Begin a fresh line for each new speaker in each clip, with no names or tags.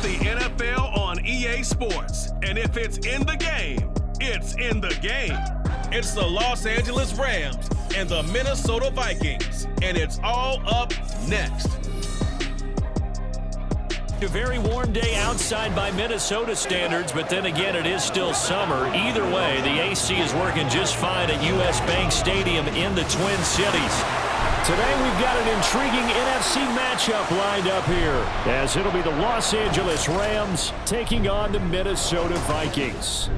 the NFL on EA Sports. And if it's in the game, it's in the game. It's the Los Angeles Rams and the Minnesota Vikings. And it's all up next.
A very warm day outside by Minnesota standards, but then again, it is still summer. Either way, the AC is working just fine at US Bank Stadium in the Twin Cities. Today, we've got an intriguing NFC matchup lined up here, as it'll be the Los Angeles Rams taking on the Minnesota Vikings.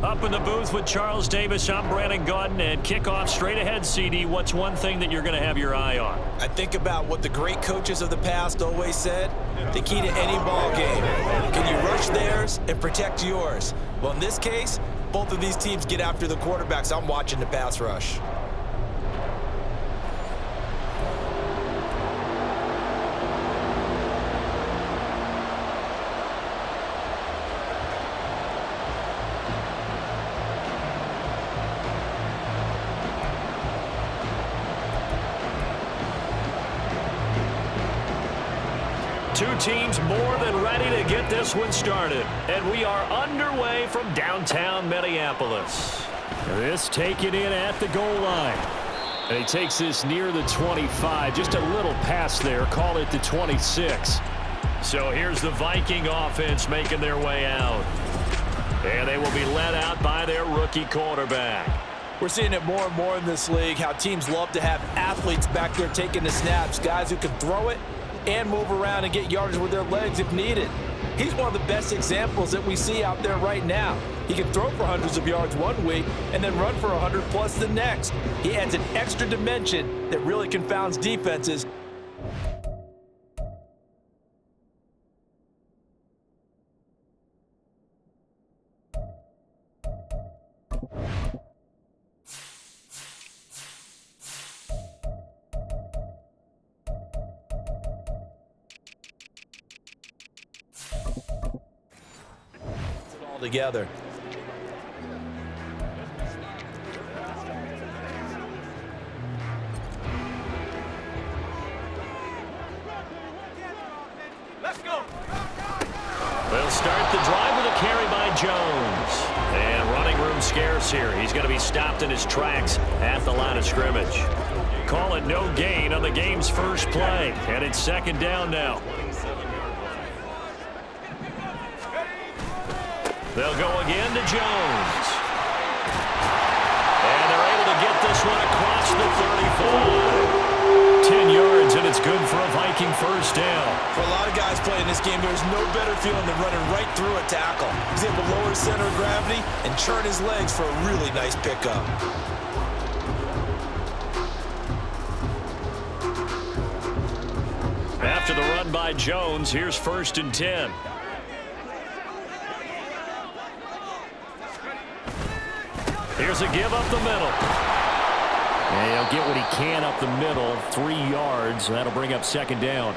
Up in the booth with Charles Davis, I'm Brandon Gaudin, and kickoff straight ahead, CD. What's one thing that you're going to have your eye on?
I think about what the great coaches of the past always said. The key to any ball game. Can you rush theirs and protect yours? Well, in this case, both of these teams get after the quarterbacks. I'm watching the pass rush.
Two teams more than ready to get this one started. And we are underway from downtown Minneapolis. This taken in at the goal line. And he takes this near the 25. Just a little pass there. Call it the 26. So here's the Viking offense making their way out. And they will be led out by their rookie quarterback.
We're seeing it more and more in this league, how teams love to have athletes back there taking the snaps, guys who can throw it and move around and get yardage with their legs if needed. He's one of the best examples that we see out there right now. He can throw for hundreds of yards one week and then run for 100 plus the next. He adds an extra dimension that really confounds defenses. Together.
Let's go.
They'll start the drive with a carry by Jones. And running room scarce here. He's going to be stopped in his tracks at the line of scrimmage. Call it no gain on the game's first play. And it's second down now. They'll go again to Jones. And they're able to get this one across the 35. 10 yards, and it's good for a Viking first down.
For a lot of guys playing this game, there's no better feeling than running right through a tackle. He's able to lower his center of gravity and churn his legs for a really nice pickup.
After the run by Jones, here's 1st and 10. Here's a give up the middle. And he'll get what he can up the middle, 3 yards. That'll bring up second down.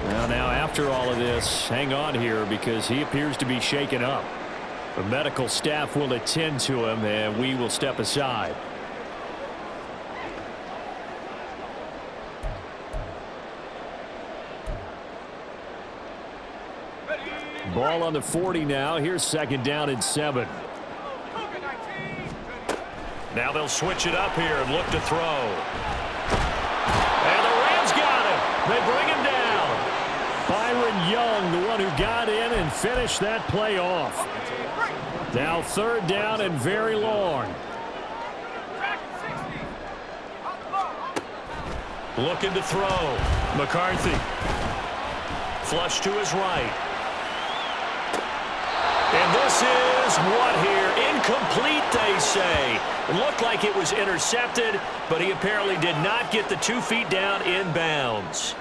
Well, now after all of this, hang on here because he appears to be shaken up. The medical staff will attend to him, and we will step aside. Ball on the 40 now. Here's second down and 7. Now they'll switch it up here and look to throw. And the Rams got him. They bring him down. Byron Young, the one who got in and finished that play off. Now 3rd down and very long. Looking to throw. McCarthy. Flush to his right. And this is what here? Incomplete, they say. It looked like it was intercepted, but he apparently did not get the 2 feet down in bounds.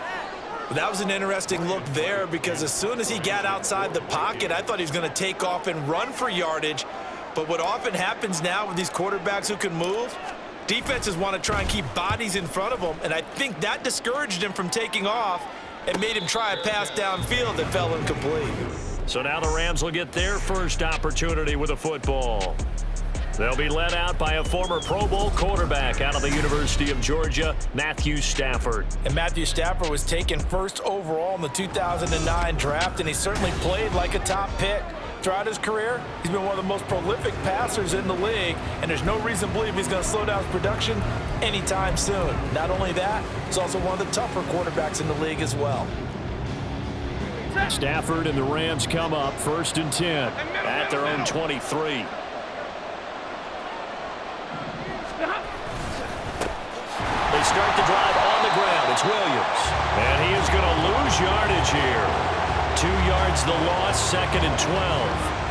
That was an interesting look there because as soon as he got outside the pocket, I thought he was going to take off and run for yardage. But what often happens now with these quarterbacks who can move, defenses want to try and keep bodies in front of them, and I think that discouraged him from taking off and made him try a pass downfield that fell incomplete.
So now the Rams will get their first opportunity with a football. They'll be led out by a former Pro Bowl quarterback out of the University of Georgia, Matthew Stafford.
And Matthew Stafford was taken first overall in the 2009 draft, and he certainly played like a top pick. Throughout his career, he's been one of the most prolific passers in the league, and there's no reason to believe he's going to slow down his production anytime soon. Not only that, he's also one of the tougher quarterbacks in the league as well.
Stafford and the Rams come up 1st and 10 at their own 23. They start the drive on the ground. It's Williams. And he is going to lose yardage here. 2 yards the loss, 2nd and 12.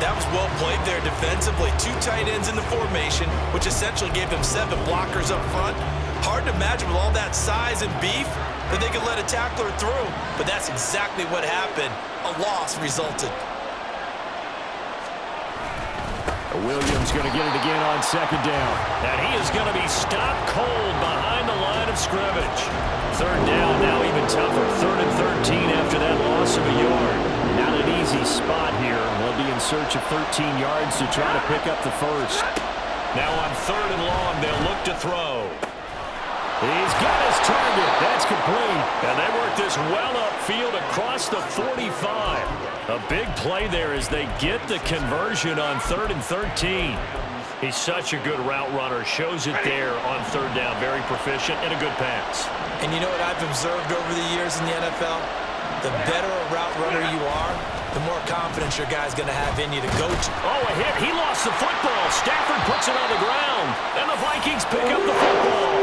That was well played there defensively. 2 tight ends in the formation, which essentially gave them 7 blockers up front. Hard to imagine with all that size and beef that they could let a tackler through, but that's exactly what happened. A loss resulted.
Williams going to get it again on 2nd down. And he is going to be stopped cold behind the line of scrimmage. 3rd down, now even tougher. 3rd and 13 after that loss of a yard. Not an easy spot here. They'll be in search of 13 yards to try to pick up the first. Now on 3rd and long, they'll look to throw. He's got his target. That's complete. And they work this well upfield across the 45. A big play there as they get the conversion on 3rd and 13. He's such a good route runner. Shows it there on 3rd down. Very proficient and a good pass.
And you know what I've observed over the years in the NFL? The better a route runner you are, the more confidence your guy's going to have in you to go to.
Oh, a hit. He lost the football. Stafford puts it on the ground. And the Vikings pick up the football.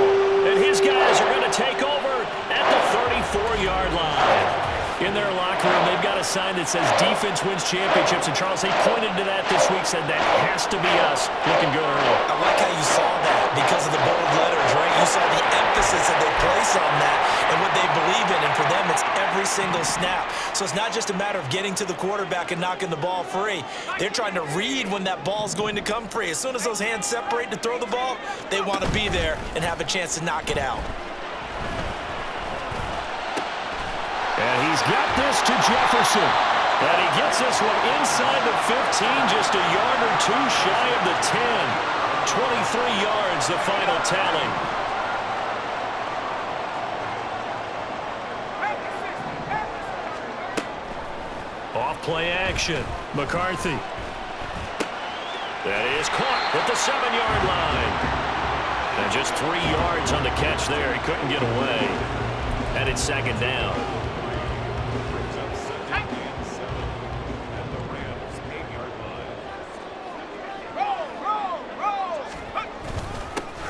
And his guys are going to take over at the 34-yard line. In their locker room, they've got a sign that says defense wins championships. And Charles, they pointed to that this week, said that has to be us. Looking good early.
I like how you saw that because of the bold letters, right? You saw the emphasis that they place on that and what they believe in. And for them, it's every single snap. So it's not just a matter of getting to the quarterback and knocking the ball free. They're trying to read when that ball's going to come free. As soon as those hands separate to throw the ball, they want to be there and have a chance to knock it out.
And he's got this to Jefferson. And he gets this one inside the 15, just a yard or 2 shy of the 10. 23 yards, the final tally. Off play action. McCarthy. That is caught at the 7-yard line. And just 3 yards on the catch there. He couldn't get away. And it's 2nd down.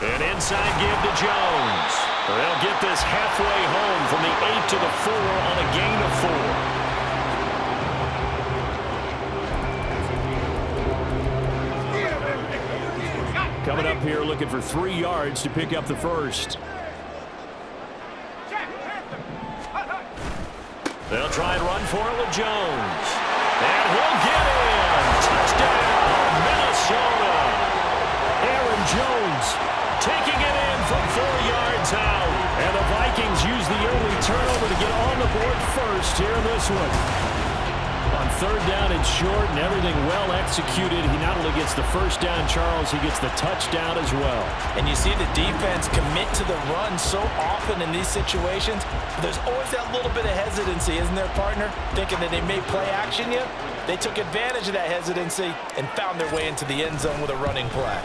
An inside give to Jones. They'll get this halfway home from the 8 to the 4 on a gain of 4. Coming up here looking for 3 yards to pick up the first. They'll try and run for it with Jones. And he'll get in. Touchdown, Minnesota. Aaron Jones taking it in from 4 yards out. And the Vikings use the early turnover to get on the board first here in this one. On 3rd down and short and everything well executed, he not only gets the first down, Charles, he gets the touchdown as well.
And you see the defense commit to the run so often in these situations. But there's always that little bit of hesitancy, isn't there, partner? Thinking that they may play action you. They took advantage of that hesitancy and found their way into the end zone with a running play.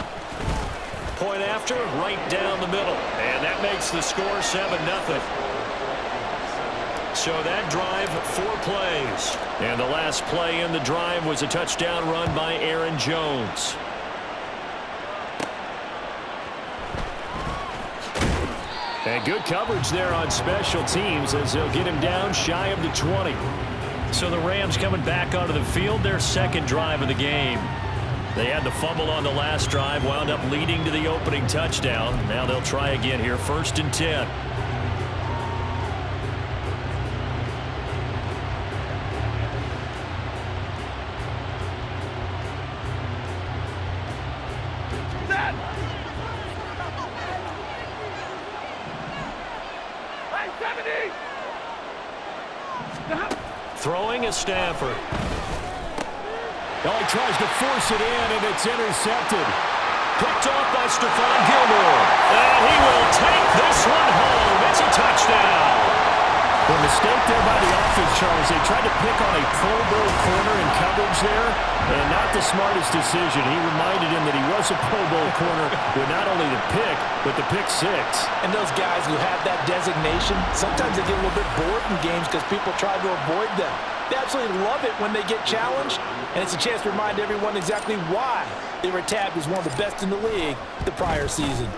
Point after, right down the middle. And that makes the score 7-0. So that drive, 4 plays. And the last play in the drive was a touchdown run by Aaron Jones. And good coverage there on special teams as they'll get him down shy of the 20. So the Rams coming back onto the field, their 2nd drive of the game. They had the fumble on the last drive, wound up leading to the opening touchdown. Now they'll try again here, 1st and 10. Throwing is Stafford. Oh, he tries to force it in, and it's intercepted. Picked off by Stephon Gilmore. And he will take this one home. It's a touchdown. The mistake there by the offense, Charles. They tried to pick on a Pro Bowl corner in coverage there, and not the smartest decision. He reminded him that he was a Pro Bowl corner with not only the pick, but the pick six.
And those guys who have that designation, sometimes they get a little bit bored in games because people try to avoid them. They absolutely love it when they get challenged, and it's a chance to remind everyone exactly why they were tabbed as one of the best in the league the prior season.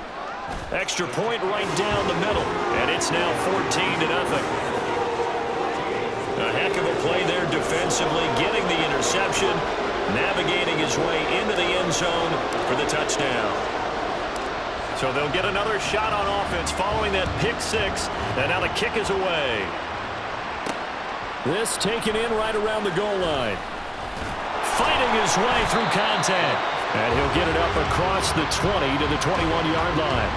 Extra point right down the middle, and it's now 14-0. A heck of a play there defensively, getting the interception, navigating his way into the end zone for the touchdown. So they'll get another shot on offense following that pick six, and now the kick is away. This taken in right around the goal line. Fighting his way through contact. And he'll get it up across the 20 to the 21-yard line.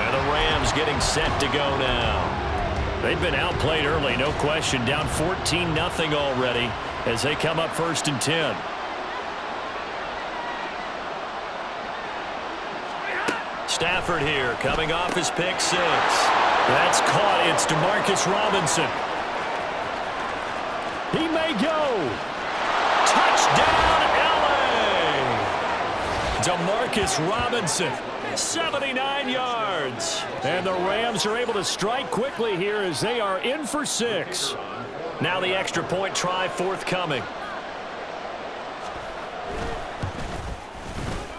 And the Rams getting set to go now. They've been outplayed early, no question. Down 14-0 already as they come up 1st and 10. Stafford here coming off his pick six. That's caught. It's Demarcus Robinson. He may go. Touchdown, LA! Demarcus Robinson, 79 yards. And the Rams are able to strike quickly here as they are in for 6. Now the extra point try forthcoming.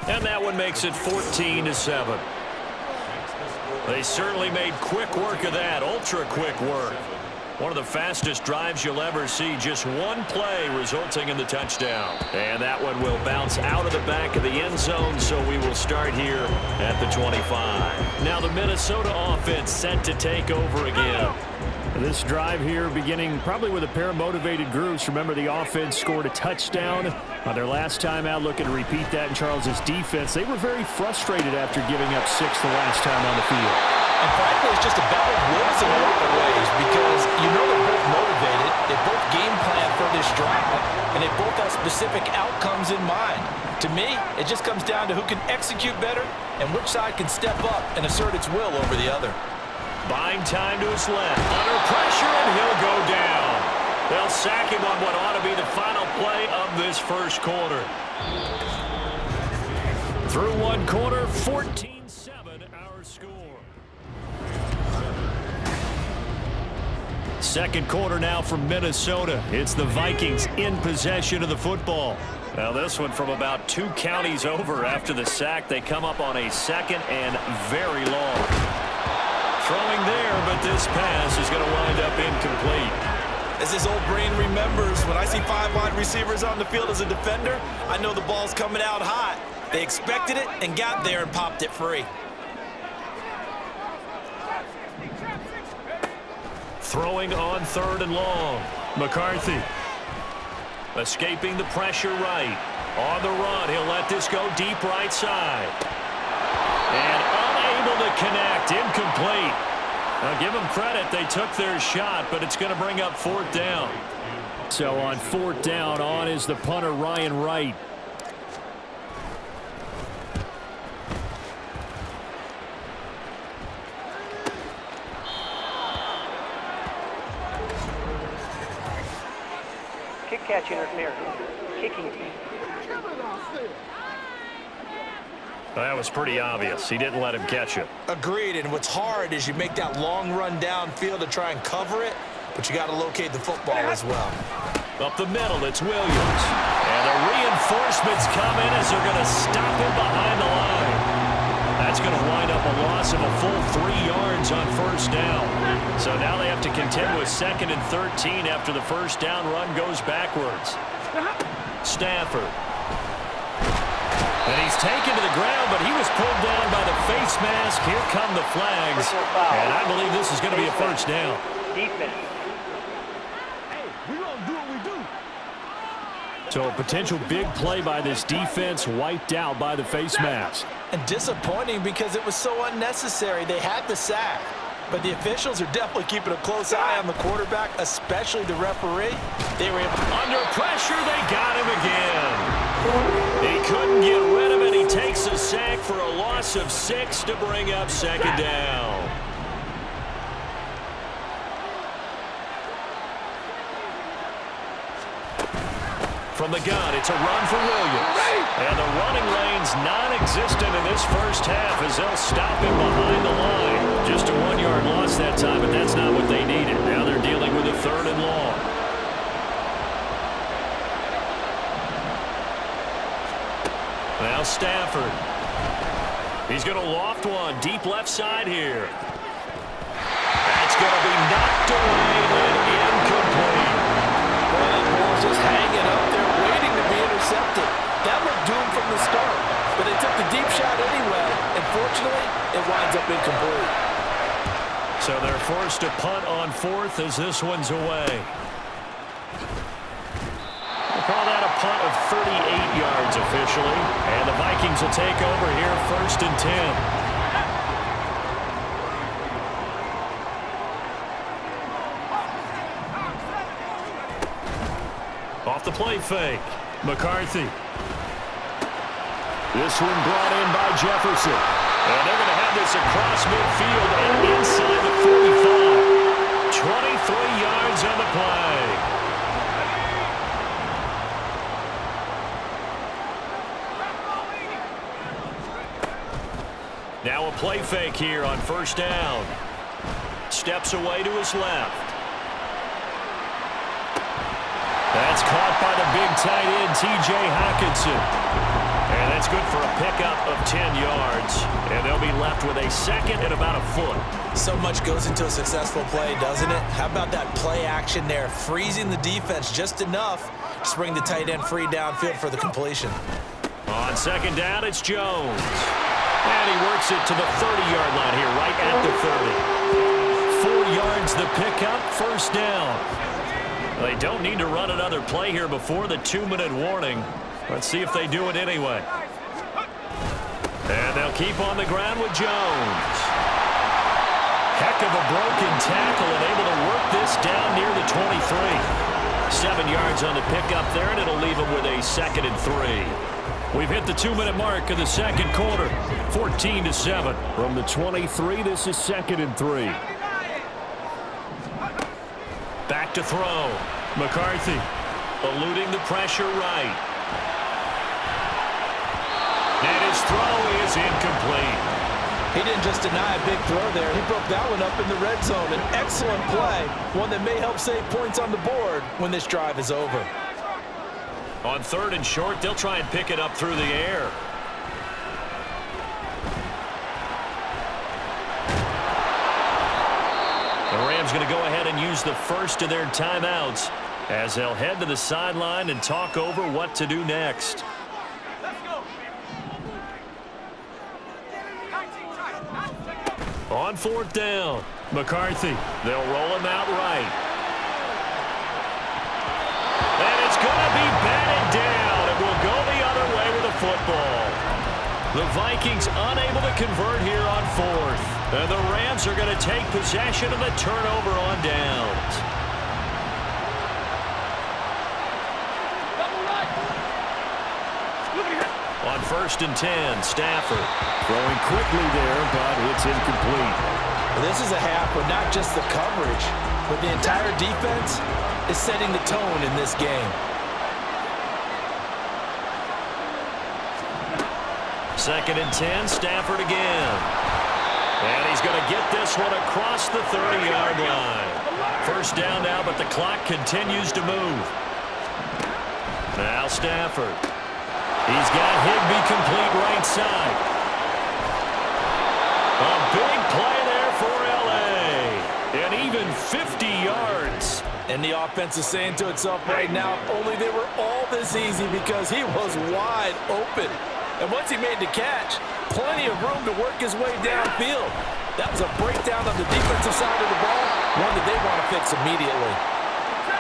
And that one makes it 14-7. They certainly made quick work of that, ultra quick work. One of the fastest drives you'll ever see. Just one play resulting in the touchdown. And that one will bounce out of the back of the end zone, so we will start here at the 25. Now the Minnesota offense set to take over again. This drive here beginning probably with a pair of motivated groups. Remember, the offense scored a touchdown on their last time out. Looking to repeat that in Charles's defense. They were very frustrated after giving up 6 the last time on the field.
And frankly, it's just a battle of wills in a lot of ways because you know they're both motivated, they both game plan for this drive, and they both have specific outcomes in mind. To me, it just comes down to who can execute better and which side can step up and assert its will over the other.
Buying time to his left. Under pressure, and he'll go down. They'll sack him on what ought to be the final play of this first quarter. Through one quarter, 14-7 our score. Second quarter now from Minnesota. It's the Vikings in possession of the football. Now this one from about 2 counties over after the sack. They come up on a 2nd and very long. Throwing there, but this pass is going to wind up incomplete.
As his old brain remembers, when I see 5 wide receivers on the field as a defender, I know the ball's coming out hot. They expected it and got there and popped it free.
Throwing on 3rd and long. McCarthy escaping the pressure right. On the run, he'll let this go deep right side. And unable to connect, incomplete. Now give them credit, they took their shot, but it's going to bring up 4th down. So on 4th down, on is the punter Ryan Wright.
Kick catch interference. Kicking.
Well, that was pretty obvious. He didn't let him catch it.
Agreed, and what's hard is you make that long run downfield to try and cover it, but you got to locate the football as well.
Up the middle, it's Williams. And the reinforcements come in as they're going to stop him behind the line. That's going to wind up a loss of a full 3 yards on 1st down. So now they have to contend with 2nd and 13 after the 1st down run goes backwards. Stafford. And he's taken to the ground, but he was pulled down by the face mask. Here come the flags. And I believe this is going to be a 1st down.
Defense.
So a potential big play by this defense wiped out by the face mask.
And disappointing because it was so unnecessary. They had the sack. But the officials are definitely keeping a close eye on the quarterback, especially the referee. They were able to...
Under pressure, they got him again. He couldn't get rid of it. He takes a sack for a loss of 6 to bring up second down. From the gun, it's a run for Williams. And the running lane's non-existent in this first half as they'll stop him behind the line. Just a 1-yard loss that time, but that's not what they needed. Now they're dealing with a 3rd and long. Now Stafford. He's going to loft one deep left side here. That's going to be knocked away and incomplete.
Boy, that ball's just hanging up there waiting to be intercepted. That looked doomed from the start, but they took the deep shot anyway, and fortunately, it winds up incomplete.
So they're forced to punt on 4th as this one's away. We'll call that a punt of 38 yards officially, and the Vikings will take over here 1st and 10. Off the play fake. McCarthy. This one brought in by Jefferson. And they're going to have this across midfield and inside the 45. 23 yards on the play. Now a play fake here on 1st down. Steps away to his left. That's caught by the big tight end, T.J. Hockenson. And that's good for a pickup of 10 yards. And they'll be left with a 2nd and about a foot.
So much goes into a successful play, doesn't it? How about that play action there? Freezing the defense just enough to bring the tight end free downfield for the completion.
On 2nd down, it's Jones. And he works it to the 30-yard line here, right at the 30. 4 yards the pickup, 1st down. They don't need to run another play here before the 2-minute warning. Let's see if they do it anyway. And they'll keep on the ground with Jones. Heck of a broken tackle and able to work this down near the 23. 7 yards on the pickup there, and it'll leave them with a 2nd and 3. We've hit the 2-minute mark of the 2nd quarter. 14-7. From the 23, this is 2nd and 3. Back to throw. McCarthy eluding the pressure right. And his throw is incomplete.
He didn't just deny a big throw there. He broke that one up in the red zone. An excellent play. One that may help save points on the board when this drive is over.
On 3rd and short, they'll try and pick it up through the air. The Rams going to go ahead and use the first of their timeouts as they'll head to the sideline and talk over what to do next. On 4th down, McCarthy. They'll roll him out right. And it's going to be batted down. It will go the other way with the football. The Vikings unable to convert here on 4th. And the Rams are going to take possession of the turnover on downs. On 1st and 10, Stafford. Throwing quickly there, but it's incomplete.
This is a half where not just the coverage, but the entire defense is setting the tone in this game.
2nd and 10, Stafford again. And he's going to get this one across the 30-yard line. 1st down now, but the clock continues to move. Now Stafford. He's got Higbee complete right side. A big play there for L.A. And even 50 yards.
And the offense is saying to itself right now, if only they were all this easy, because he was wide open. And once he made the catch, plenty of room to work his way downfield. That was a breakdown on the defensive side of the ball, one that they want to fix immediately.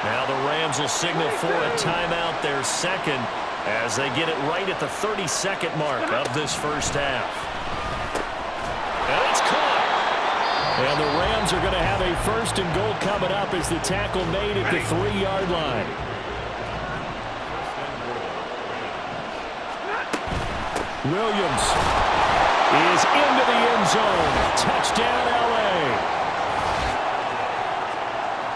Now the Rams will signal for a timeout, their 2nd, as they get it right at the 32nd mark of this first half. And it's caught. And the Rams are going to have a 1st and goal coming up as the tackle made at the 3-yard line. Williams is into the end zone. Touchdown, L.A.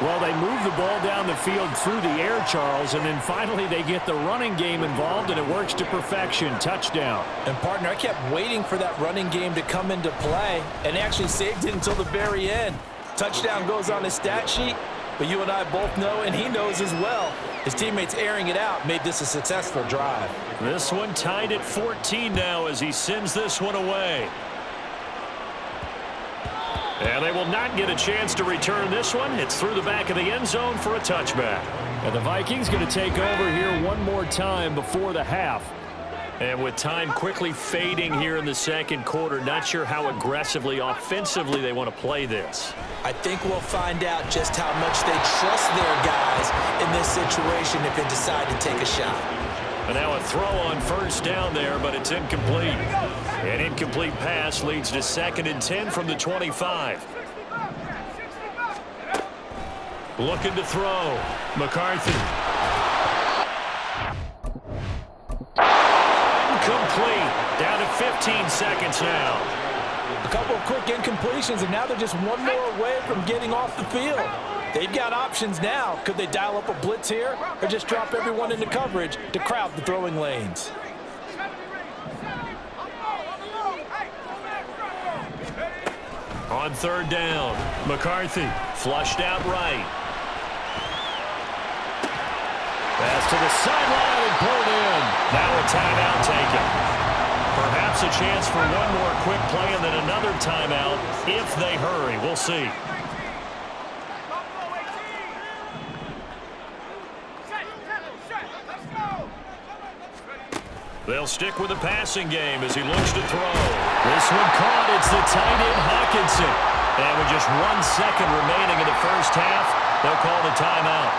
Well, they move the ball down the field through the air, Charles, and then finally they get the running game involved, and it works to perfection. Touchdown.
And, partner, I kept waiting for that running game to come into play, and actually saved it until the very end. Touchdown goes on his stat sheet, but you and I both know, and he knows as well, his teammates airing it out made this a successful drive.
This one tied at 14 now as he sends this one away. And they will not get a chance to return this one. It's through the back of the end zone for a touchback. And the Vikings going to take over here one more time before the half. And with time quickly fading here in the second quarter, not sure how aggressively, offensively they want to play this.
I think we'll find out just how much they trust their guys in this situation if they decide to take a shot.
And now a throw on first down there, but it's incomplete. An incomplete pass leads to 2nd and 10 from the 25. Looking to throw. McCarthy. Incomplete. Down to 15 seconds now.
A couple of quick incompletions, and now they're just one more away from getting off the field. They've got options now. Could they dial up a blitz here or just drop everyone into coverage to crowd the throwing lanes?
On 3rd down, McCarthy flushed out right. Pass to the sideline and pulled in. Now a timeout taken. Perhaps a chance for one more quick play and then another timeout if they hurry. We'll see. They'll stick with the passing game as he looks to throw. This one caught. It's the tight end, Hawkinson. And with just 1 second remaining in the first half, they'll call the timeout.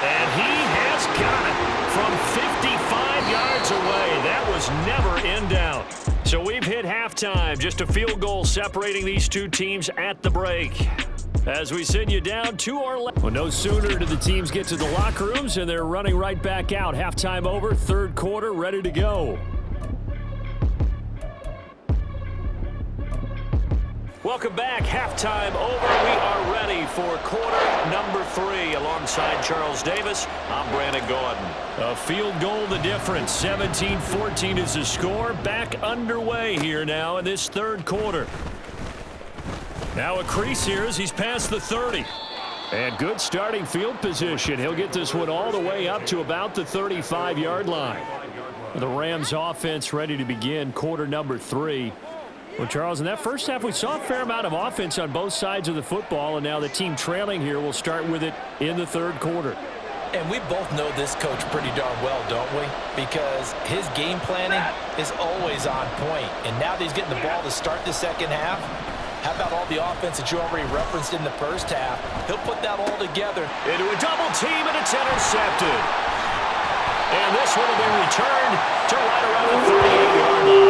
And he has got it from 55 yards away. That was never in doubt. So we've hit halftime, just a field goal separating these two teams at the break. As we send you down to our left. Well, no sooner do the teams get to the locker rooms, and they're running right back out. Halftime over, 3rd quarter, ready to go. Welcome back. Halftime over. We are ready for quarter number 3. Alongside Charles Davis, I'm Brandon Gordon. A field goal the difference. 17-14 is the score. Back underway here now in this 3rd quarter. Now a crease here as he's past the 30. And good starting field position. He'll get this one all the way up to about the 35-yard line. The Rams offense ready to begin quarter number 3. Well, Charles, in that first half, we saw a fair amount of offense on both sides of the football, and now the team trailing here will start with it in the 3rd quarter.
And we both know this coach pretty darn well, don't we? Because his game planning is always on point. And now that he's getting the ball to start the second half, how about all the offense that you already referenced in the first half? He'll put that all together.
Into a double team, and it's intercepted. And this one will be returned to right around the 38-yard line.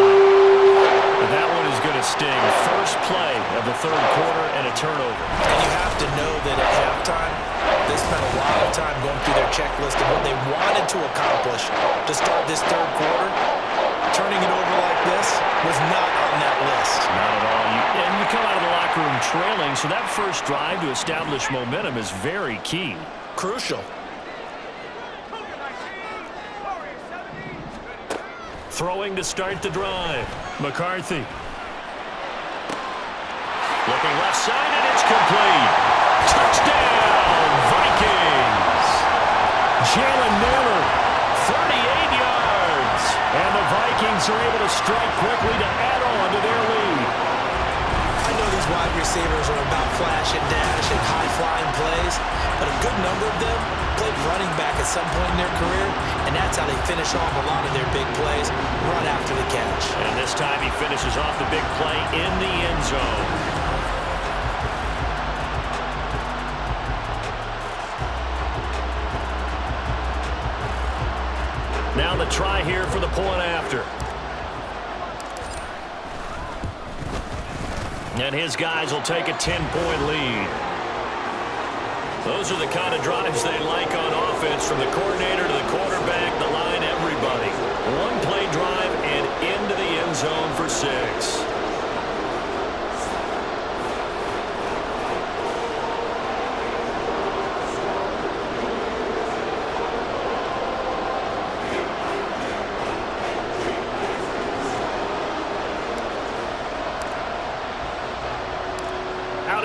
That one is going to sting. First play of the 3rd quarter and a turnover.
And you have to know that at halftime, they spent a lot of time going through their checklist of what they wanted to accomplish to start this 3rd quarter. Turning it over like this was not on that list.
Not at all. And you come out of the locker room trailing, so that first drive to establish momentum is very key.
Crucial.
Throwing to start the drive. McCarthy. Looking left side, and it's complete. Touchdown, Vikings. Jalen Miller, 38 yards. And the Vikings are able to strike quickly to add on to their lead.
I know these wide receivers are about flash and dash and high-flying plays, but a good number of them played running back at some point in their career, and that's how they finish off a lot of their big plays, run after the catch.
And this time he finishes off the big play in the end zone. Now the try here for the point after. And his guys will take a 10-point lead. Those are the kind of drives they like on offense, from the coordinator to the quarterback, the line, everybody. One-play drive and into the end zone for 6.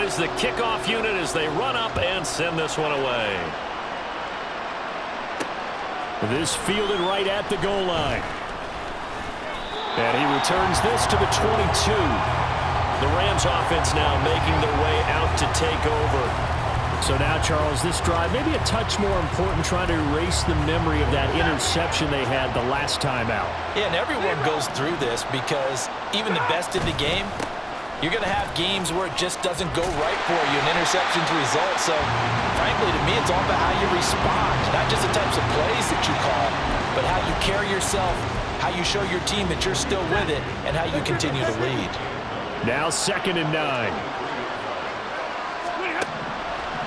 Is the kickoff unit as they run up and send this one away. This fielded right at the goal line. And he returns this to the 22. The Rams offense now making their way out to take over. So now, Charles, this drive maybe a touch more important, trying to erase the memory of that interception they had the last time out.
Yeah, and everyone goes through this because even the best in the game, you're going to have games where it just doesn't go right for you, and interceptions result. So, frankly, to me, it's all about how you respond. Not just the types of plays that you call, but how you carry yourself, how you show your team that you're still with it, and how you continue to lead.
Now 2nd and 9.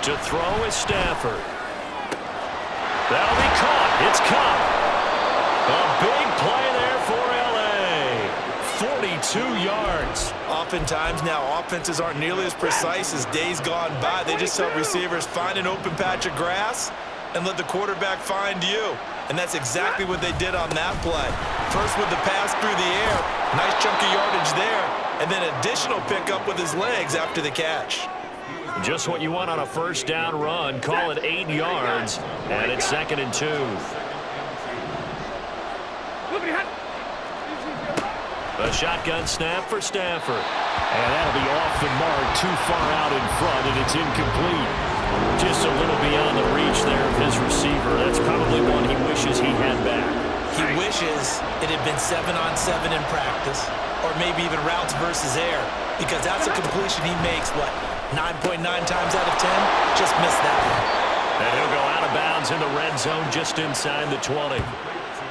To throw is Stafford. That'll be caught. It's caught. A big play there for L.A. 42 yards.
Oftentimes now, offenses aren't nearly as precise as days gone by. They just help receivers find an open patch of grass and let the quarterback find you. And that's exactly what they did on that play. First with the pass through the air, nice chunk of yardage there, and then additional pickup with his legs after the catch.
Just what you want on a first down run. Call it 8 yards, and it's 2nd and 2. A shotgun snap for Stafford. And that'll be off the mark, too far out in front, and it's incomplete. Just a little beyond the reach there of his receiver. That's probably one he wishes he had back.
He wishes it had been 7-on-7 in practice, or maybe even routes versus air, because that's a completion he makes, 9.9 times out of 10? Just missed that one.
And he'll go out of bounds in the red zone just inside the 20.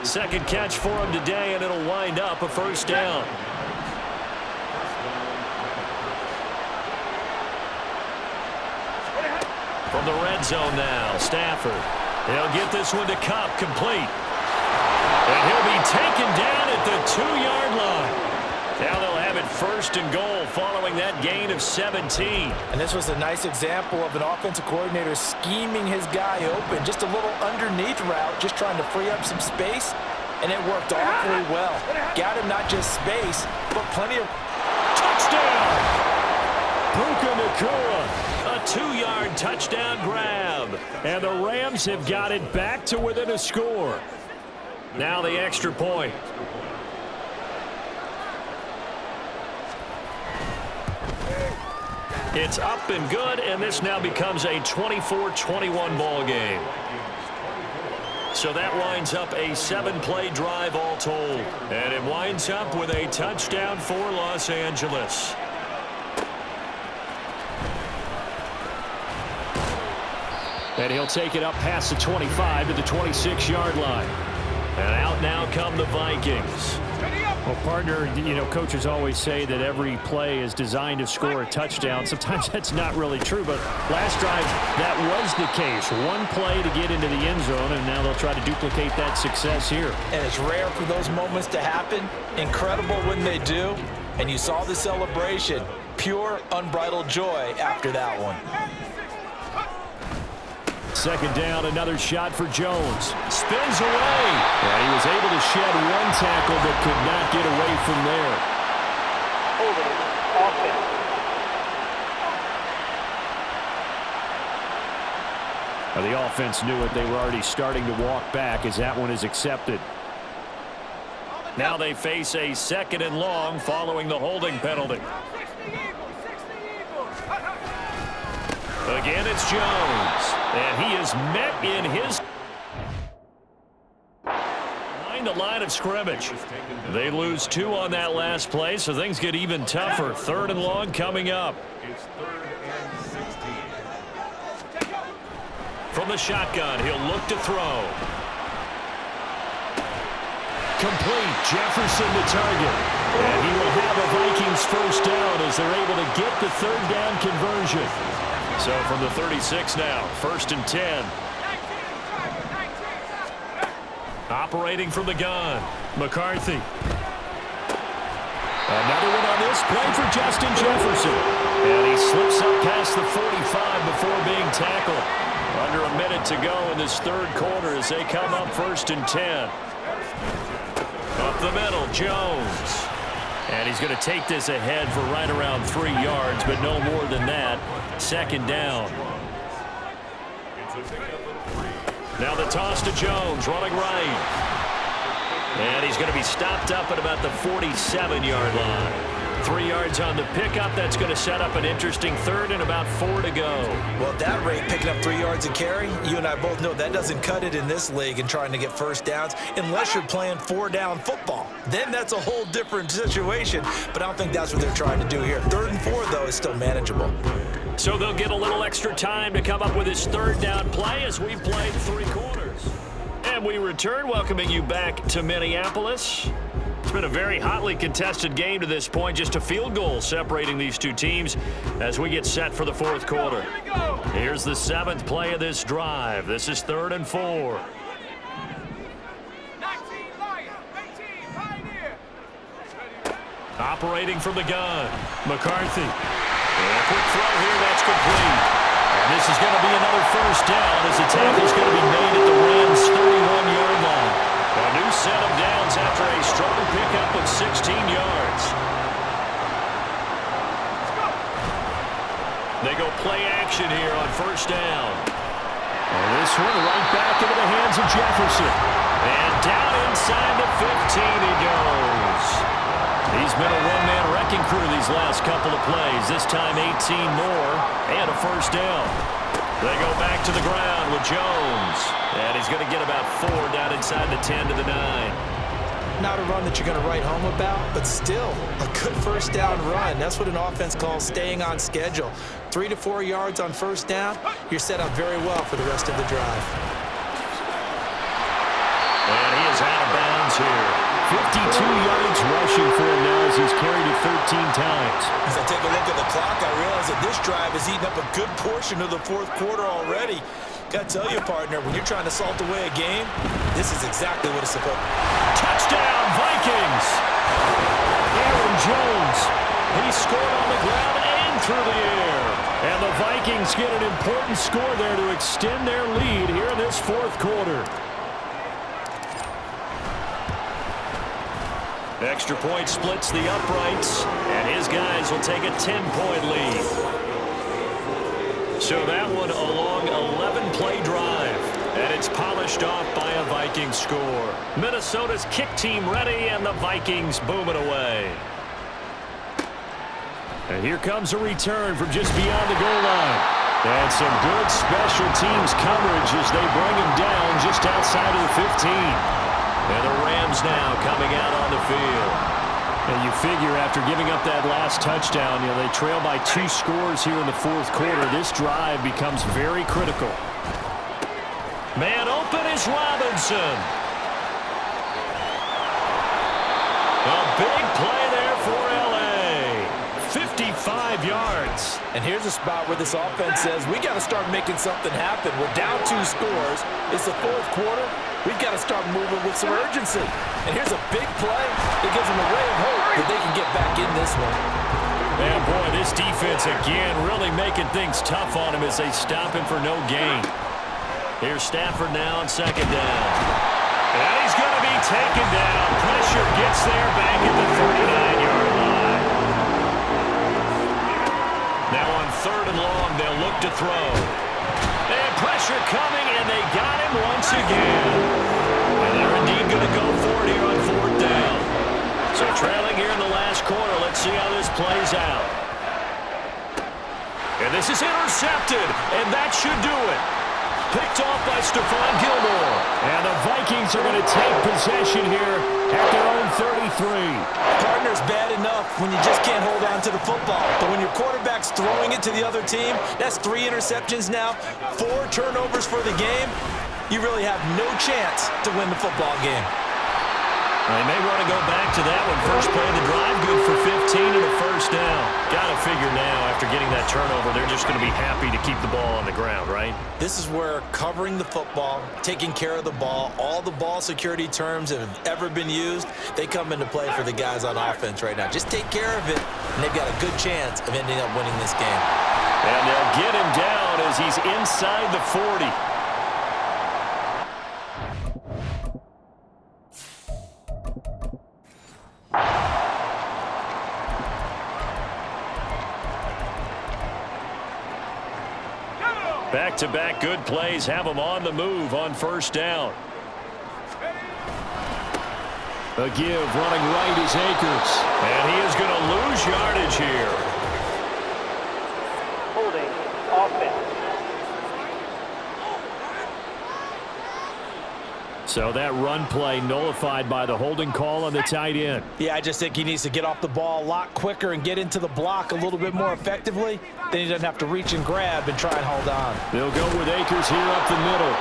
Second catch for him today, and it'll wind up a first down. From the red zone now, Stafford. He'll get this one to Kupp, complete. And he'll be taken down at the 2-yard line. Now they'll have it 1st and goal following that gain of 17.
And this was a nice example of an offensive coordinator scheming his guy open. Just a little underneath route, just trying to free up some space, and it worked awfully well. Got him not just space, but plenty of...
Touchdown! Puka Nacua, a 2-yard touchdown grab. And the Rams have got it back to within a score. Now the extra point. It's up and good, and this now becomes a 24-21 ball game. So that winds up a 7-play drive all told. And it winds up with a touchdown for Los Angeles. And he'll take it up past the 25 to the 26-yard line. And out now come the Vikings.
Well, partner, you know, coaches always say that every play is designed to score a touchdown. Sometimes that's not really true, but last drive, that was the case. One play to get into the end zone, and now they'll try to duplicate that success here.
And it's rare for those moments to happen. Incredible when they do. And you saw the celebration. Pure, unbridled joy after that one.
2nd down, another shot for Jones. Spins away. And he was able to shed one tackle but could not get away from there.
Holding offense.
Well, the offense knew it. They were already starting to walk back as that one is accepted.
Now they face a 2nd and long following the holding penalty. Again, it's Jones. And he is met in his behind the line of scrimmage. They lose 2 on that last play, so things get even tougher. 3rd and long coming up.
It's 3rd and 16.
From the shotgun, he'll look to throw. Complete. Jefferson to target. And he will have a Vikings first down as they're able to get the third down conversion. So from the 36 now, 1st and 10. Operating from the gun, McCarthy. Another one on this play for Justin Jefferson. And he slips up past the 45 before being tackled. Under a minute to go in this third quarter as they come up 1st and 10. Up the middle, Jones. And he's going to take this ahead for right around 3 yards, but no more than that. 2nd down. Now the toss to Jones, running right. And he's going to be stopped up at about the 47-yard line. 3 yards on the pickup. That's going to set up an interesting third and about 4 to go.
Well, at that rate, picking up 3 yards a carry, you and I both know that doesn't cut it in this league and trying to get first downs unless you're playing 4-down football. Then that's a whole different situation, but I don't think that's what they're trying to do here. 3rd and 4, though, is still manageable.
So they'll get a little extra time to come up with his third down play as we played 3 quarters. And we return, welcoming you back to Minneapolis. It's been a very hotly contested game to this point. Just a field goal separating these two teams as we get set for the 4th quarter. Here's the 7th play of this drive. This is 3rd and 4. Operating from the gun, McCarthy. And a quick throw here, that's complete. And this is going to be another first down as the tackle is going to be made at the Rams' 31-yard line. A new set of downs after a strong pickup of 16 yards. They go play action here on 1st down. And this one right back into the hands of Jefferson. And down inside the 15 he goes. He's been a one-man wrecking crew these last couple of plays. This time 18 more and a first down. They go back to the ground with Jones. And he's going to get about 4 down inside the 10 to the 9.
Not a run that you're going to write home about, but still a good first down run. That's what an offense calls staying on schedule. 3 to 4 yards on first down, you're set up very well for the rest of the drive.
And he is out of bounds here. 52 yards rushing for him now as he's carried it 13 times.
As I take a look at the clock, I realize that this drive has eaten up a good portion of the 4th quarter already. Got to tell you, partner, when you're trying to salt away a game, this is exactly what it's supposed to be.
Touchdown, Vikings! Aaron Jones, he scored on the ground and through the air. And the Vikings get an important score there to extend their lead here in this 4th quarter. Extra point splits the uprights, and his guys will take a 10-point lead. So that one a long 11-play drive, and it's polished off by a Vikings score. Minnesota's kick team ready, and the Vikings booming away. And here comes a return from just beyond the goal line. And some good special teams coverage as they bring him down just outside of the 15. And the Rams now coming out on the field. And you figure after giving up that last touchdown, they trail by 2 scores here in the 4th quarter. This drive becomes very critical. Man open is Robinson. A big play there for L.A. 55 yards.
And here's a spot where this offense says, we got to start making something happen. We're down 2 scores. It's the 4th quarter. We've got to start moving with some urgency. And here's a big play that gives them a ray of hope that they can get back in this one.
Man, boy, this defense again really making things tough on him as they stop him for no gain. Here's Stafford now on 2nd down. And he's going to be taken down. Pressure gets there back at the 39-yard line. Now on 3rd and long, they'll look to throw. And pressure coming, and they got him once again. And they're indeed going to go for it here on 4th down. So trailing here in the last quarter, let's see how this plays out. And this is intercepted, and that should do it. Picked off by Stephon Gilmore. And the Vikings are going to take possession here at their own 33.
Partner's bad enough when you just can't hold on to the football. But when your quarterback's throwing it to the other team, that's 3 interceptions now, 4 turnovers for the game. You really have no chance to win the football game.
They may want to go back to that one. First play of the drive, good for 15 and a first down. Got to figure now, after getting that turnover, they're just going to be happy to keep the ball on the ground, right?
This is where covering the football, taking care of the ball, all the ball security terms that have ever been used, they come into play for the guys on offense right now. Just take care of it, and they've got a good chance of ending up winning this game.
And they'll get him down as he's inside the 40. Back-to-back good plays have him on the move on first down. A give running right is Akers. And he is going to lose yardage here.
Holding offense.
So that run play nullified by the holding call on the tight end.
Yeah, I just think he needs to get off the ball a lot quicker and get into the block a little bit more effectively. Then he doesn't have to reach and grab and try and hold on.
They'll go with Akers here up the middle.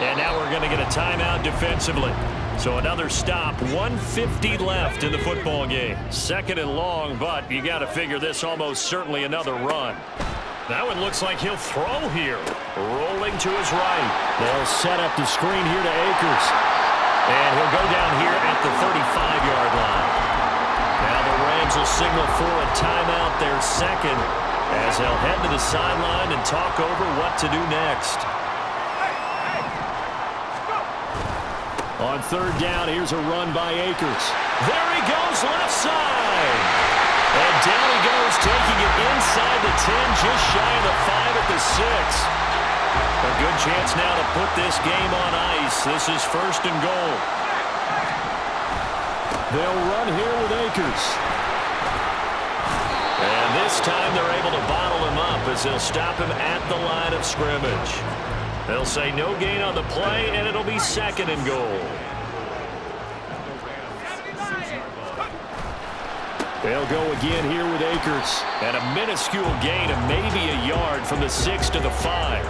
And now we're going to get a timeout defensively. So another stop, 1:50 left in the football game. Second and long, but you got to figure this almost certainly another run. That one looks like he'll throw here. Rolling to his right.
They'll set up the screen here to Akers.
And he'll go down here at the 35-yard line. Now the Rams will signal for a timeout, their second, as they'll head to the sideline and talk over what to do next.
On third down, here's a run by Akers.
There he goes, left side. And down he goes, taking it inside the 10, just shy of the 5 at the 6. A good chance now to put this game on ice. This is first and goal.
They'll run here with Akers.
And this time they're able to bottle him up as they'll stop him at the line of scrimmage. They'll say no gain on the play, and it'll be second and goal.
They'll go again here with Akers.
And a minuscule gain of maybe a yard from the 6 to the 5.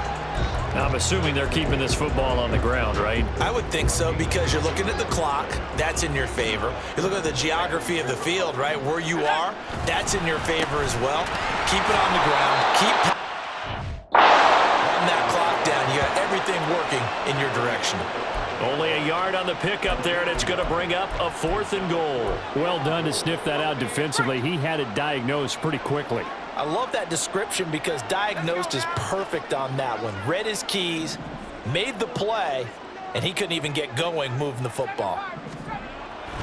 Now, I'm assuming they're keeping this football on the ground, right?
I would think so, because you're looking at the clock. That's in your favor. You're looking at the geography of the field, right? Where you are, that's in your favor as well. Keep it on the ground. Keep that clock down. You got everything working in your direction.
Only a yard on the pickup there, and it's going to bring up a 4th and goal.
Well done to sniff that out defensively. He had it diagnosed pretty quickly.
I love that description, because diagnosed is perfect on that one. Read his keys, made the play, and he couldn't even get going moving the football.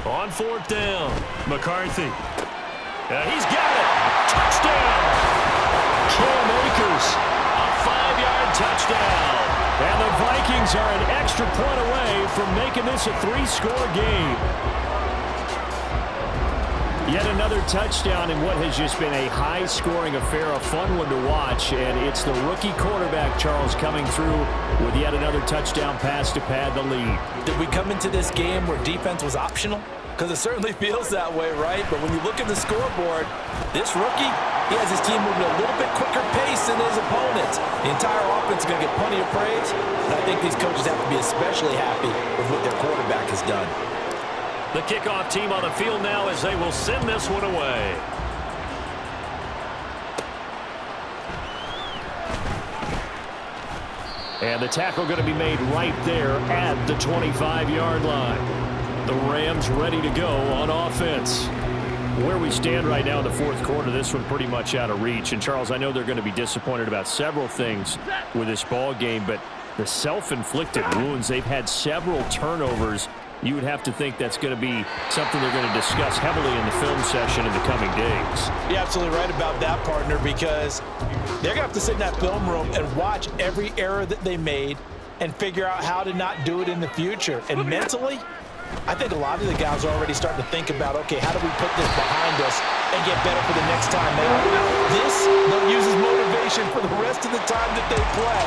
On 4th down, McCarthy. He's got it. Touchdown.
Cam Akers.
A 5-yard touchdown.
And the Vikings are an extra point away from making this a 3-score game. Yet another touchdown in what has just been a high-scoring affair, a fun one to watch. And it's the rookie quarterback, Charles, coming through with yet another touchdown pass to pad the lead.
Did we come into this game where defense was optional? Because it certainly feels that way, right? But when you look at the scoreboard, this rookie, he has his team moving at a little bit quicker pace than his opponents. The entire offense is going to get plenty of praise, and I think these coaches have to be especially happy with what their quarterback has done.
The kickoff team on the field now as they will send this one away.
And the tackle going to be made right there at the 25-yard line. The Rams ready to go on offense. Where we stand right now in the fourth quarter, this one pretty much out of reach. And, Charles, I know they're going to be disappointed about several things with this ball game, but the self-inflicted wounds, they've had several turnovers. You would have to think that's going to be something they're going to discuss heavily in the film session in the coming days.
You're absolutely right about that, partner, because they're going to have to sit in that film room and watch every error that they made and figure out how to not do it in the future. And mentally, I think a lot of the guys are already starting to think about, okay, how do we put this behind us and get better for the next time out? This, they'll use as motivation for the rest of the time that they play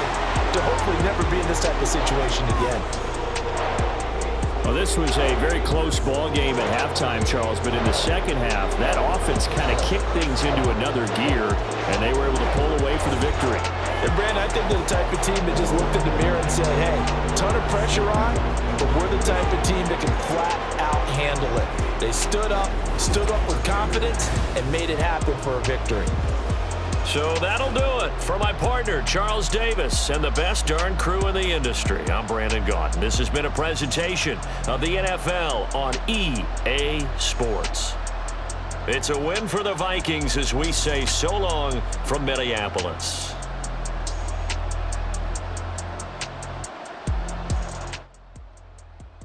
to hopefully never be in this type of situation again.
Well, this was a very close ball game at halftime, Charles, but in the second half, that offense kind of kicked things into another gear, and they were able to pull away for the victory.
And, Brandon, I think they're the type of team that just looked in the mirror and said, hey, ton of pressure on, but we're the type of team that can flat out handle it. They stood up with confidence, and made it happen for a victory.
So that'll do it for my partner, Charles Davis, and the best darn crew in the industry. I'm Brandon Gaudin. This has been a presentation of the NFL on EA Sports. It's a win for the Vikings as we say so long from Minneapolis.